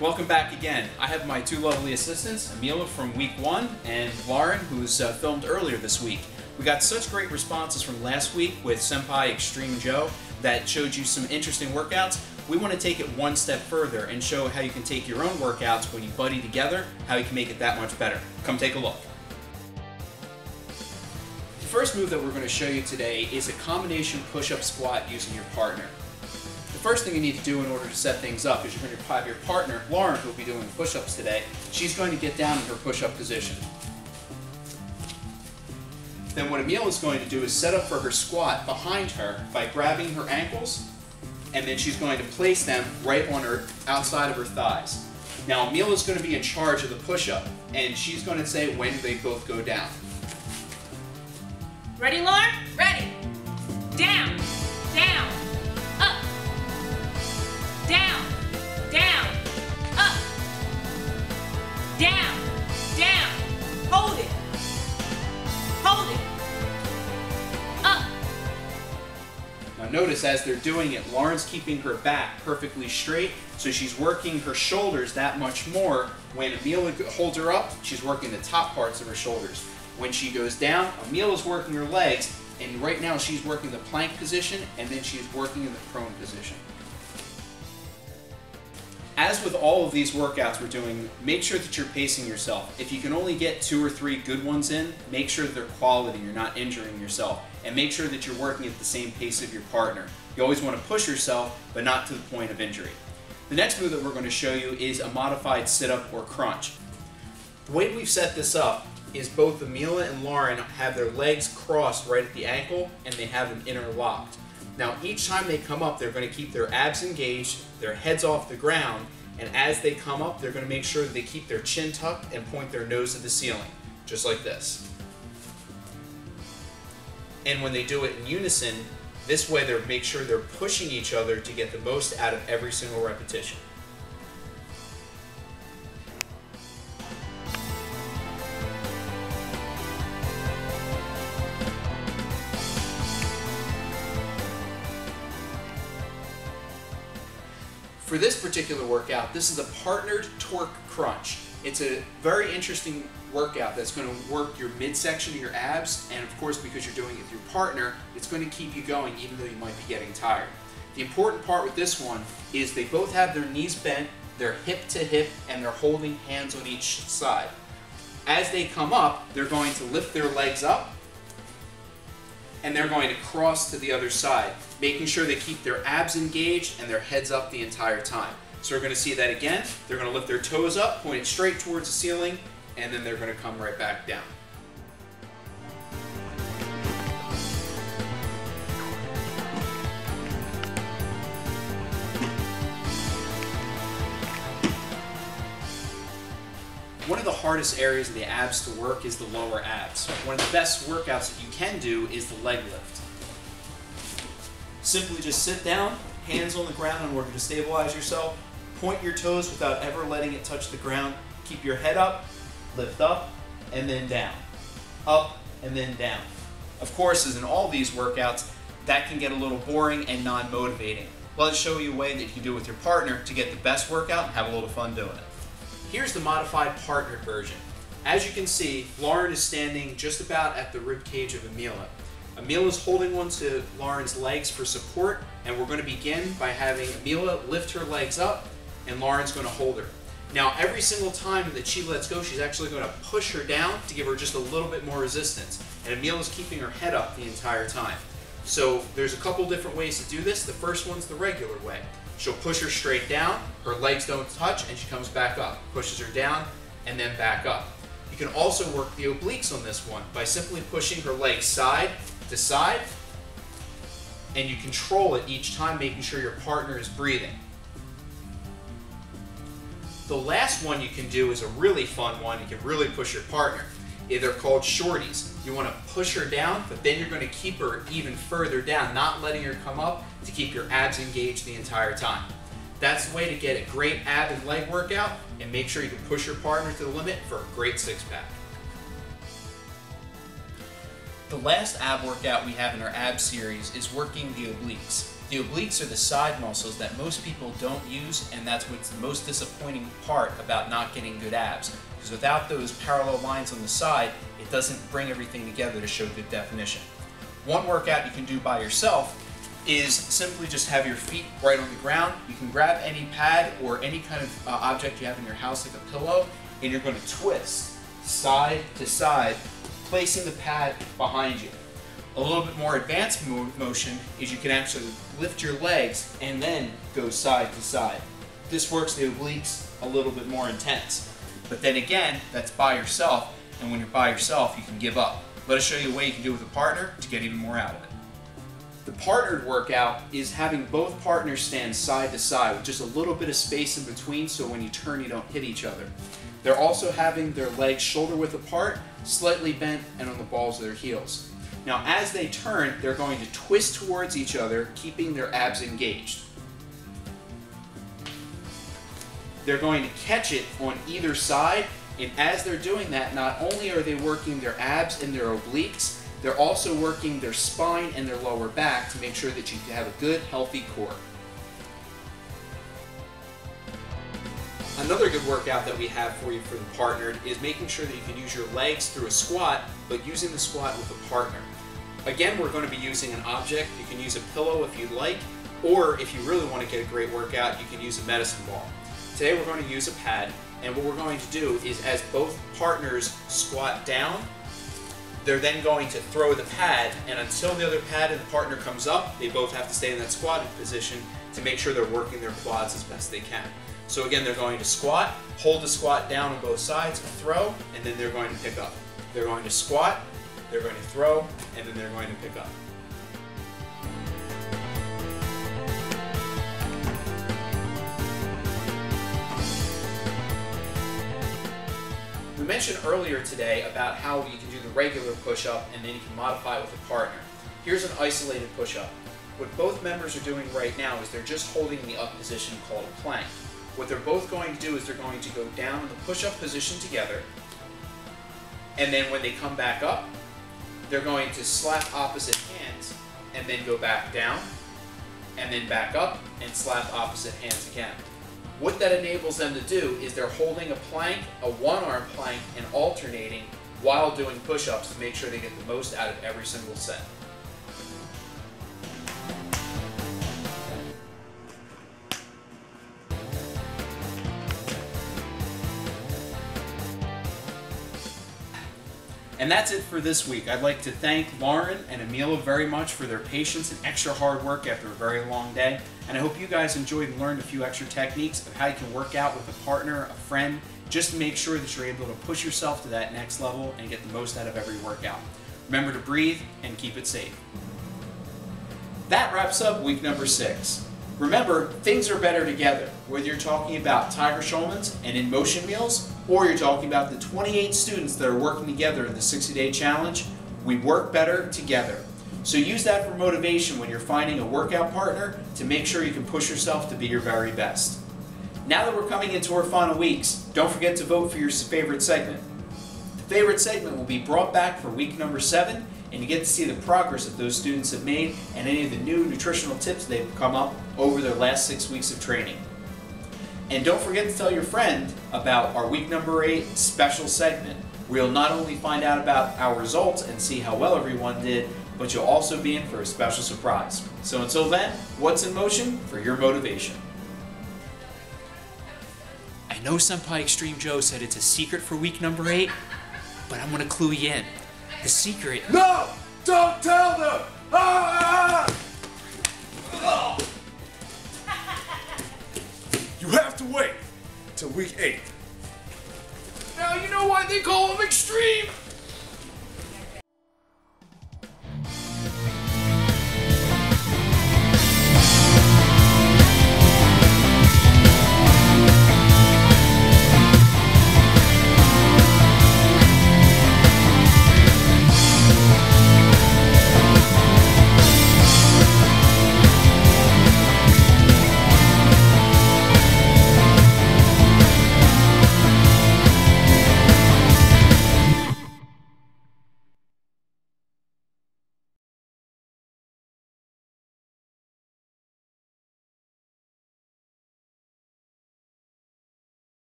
Welcome back again. I have my two lovely assistants, Amelia from week 1 and Lauren, who's filmed earlier this week. We got such great responses from last week with Senpai Extreme Joe that showed you some interesting workouts. We want to take it one step further and show how you can take your own workouts when you buddy together, how you can make it that much better. Come take a look. The first move that we're going to show you today is a combination push-up squat using your partner. The first thing you need to do in order to set things up is you're going to have your partner, Lauren, who will be doing push-ups today. She's going to get down in her push-up position. Then what Amelia is going to do is set up for her squat behind her by grabbing her ankles, and then she's going to place them right on her outside of her thighs. Now Amelia is going to be in charge of the push-up, and she's going to say when they both go down. Ready, Lauren? Ready. Down, down, up, down, down, up, down, down. Hold it, up. Now notice as they're doing it, Lauren's keeping her back perfectly straight, so she's working her shoulders that much more. When Amelia holds her up, she's working the top parts of her shoulders. When she goes down, Amelia's working her legs, and right now she's working the plank position, and then she's working in the prone position. As with all of these workouts we're doing, make sure that you're pacing yourself. If you can only get 2 or 3 good ones in, make sure that they're quality, you're not injuring yourself, and make sure that you're working at the same pace of your partner. You always want to push yourself, but not to the point of injury. The next move that we're going to show you is a modified sit-up or crunch. The way we've set this up is both Amelia and Lauren have their legs crossed right at the ankle, and they have them interlocked. Now each time they come up, they're going to keep their abs engaged, their heads off the ground, and as they come up, they're going to make sure that they keep their chin tucked and point their nose to the ceiling, just like this. And when they do it in unison, this way they make sure they're pushing each other to get the most out of every single repetition. For this particular workout, this is a partnered torque crunch. It's a very interesting workout that's going to work your midsection of your abs, and of course because you're doing it with your partner, it's going to keep you going even though you might be getting tired. The important part with this one is they both have their knees bent, they're hip to hip, and they're holding hands on each side. As they come up, they're going to lift their legs up, and they're going to cross to the other side, making sure they keep their abs engaged and their heads up the entire time. So we're going to see that again. They're going to lift their toes up, point it straight towards the ceiling, and then they're going to come right back down. One of the hardest areas of the abs to work is the lower abs. One of the best workouts that you can do is the leg lift. Simply just sit down, hands on the ground in order to stabilize yourself, point your toes without ever letting it touch the ground, keep your head up, lift up, and then down. Up, and then down. Of course, as in all these workouts, that can get a little boring and non-motivating. Let's show you a way that you can do it with your partner to get the best workout and have a little fun doing it. Here's the modified partnered version. As you can see, Lauren is standing just about at the rib cage of Amelia. Amelia is holding on to Lauren's legs for support, and we're going to begin by having Amelia lift her legs up, and Lauren's going to hold her. Now, every single time that she lets go, she's actually going to push her down to give her just a little bit more resistance, and Amelia's keeping her head up the entire time. So there's a couple different ways to do this. The first one's the regular way. She'll push her straight down, her legs don't touch, and she comes back up. Pushes her down, and then back up. You can also work the obliques on this one by simply pushing her legs side to side, and you control it each time, making sure your partner is breathing. The last one you can do is a really fun one. You can really push your partner. They're called shorties. You want to push her down, but then you're going to keep her even further down, not letting her come up, to keep your abs engaged the entire time. That's the way to get a great ab and leg workout, and make sure you can push your partner to the limit for a great six-pack. The last ab workout we have in our ab series is working the obliques. The obliques are the side muscles that most people don't use, and that's what's the most disappointing part about not getting good abs. Because without those parallel lines on the side, it doesn't bring everything together to show good definition. One workout you can do by yourself is simply just have your feet right on the ground. You can grab any pad or any kind of object you have in your house, like a pillow, and you're going to twist side to side, placing the pad behind you. A little bit more advanced motion is you can actually lift your legs and then go side to side. This works the obliques a little bit more intense. But then again, that's by yourself, and when you're by yourself, you can give up. Let us show you a way you can do it with a partner to get even more out of it. The partnered workout is having both partners stand side to side with just a little bit of space in between so when you turn you don't hit each other. They're also having their legs shoulder width apart, slightly bent, and on the balls of their heels. Now as they turn, they're going to twist towards each other, keeping their abs engaged. They're going to catch it on either side, and as they're doing that, not only are they working their abs and their obliques, they're also working their spine and their lower back to make sure that you have a good, healthy core. Another good workout that we have for you for the partnered is making sure that you can use your legs through a squat, but using the squat with a partner. Again, we're going to be using an object. You can use a pillow if you'd like, or if you really want to get a great workout, you can use a medicine ball. Today we're going to use a pad, and what we're going to do is as both partners squat down, they're then going to throw the pad, and until the other pad and the partner comes up, they both have to stay in that squatted position to make sure they're working their quads as best they can. So again, they're going to squat, hold the squat down on both sides, throw, and then they're going to pick up. They're going to squat, they're going to throw, and then they're going to pick up. We mentioned earlier today about how you can do the regular push-up and then you can modify it with a partner. Here's an isolated push-up. What both members are doing right now is they're just holding the up position called a plank. What they're both going to do is they're going to go down in the push-up position together, and then when they come back up, they're going to slap opposite hands and then go back down, and then back up and slap opposite hands again. What that enables them to do is they're holding a plank, a one-arm plank, and alternating while doing push-ups to make sure they get the most out of every single set. And that's it for this week. I'd like to thank Lauren and Emila very much for their patience and extra hard work after a very long day. And I hope you guys enjoyed and learned a few extra techniques of how you can work out with a partner, a friend, just to make sure that you're able to push yourself to that next level and get the most out of every workout. Remember to breathe and keep it safe. That wraps up week number 6. Remember, things are better together, whether you're talking about Tiger Schulman's and In Motion meals, or you're talking about the 28 students that are working together in the 60-day challenge. We work better together. So use that for motivation when you're finding a workout partner to make sure you can push yourself to be your very best. Now that we're coming into our final weeks, don't forget to vote for your favorite segment. The favorite segment will be brought back for week number 7, and you get to see the progress that those students have made and any of the new nutritional tips they've come up over their last 6 weeks of training. And don't forget to tell your friend about our week number 8 special segment, where you'll not only find out about our results and see how well everyone did, but you'll also be in for a special surprise. So until then, what's in motion for your motivation? I know Senpai Extreme Joe said it's a secret for week number 8, but I'm going to clue you in. The secret... No! Don't tell them! You have to wait till week 8. Now you know why they call them extreme!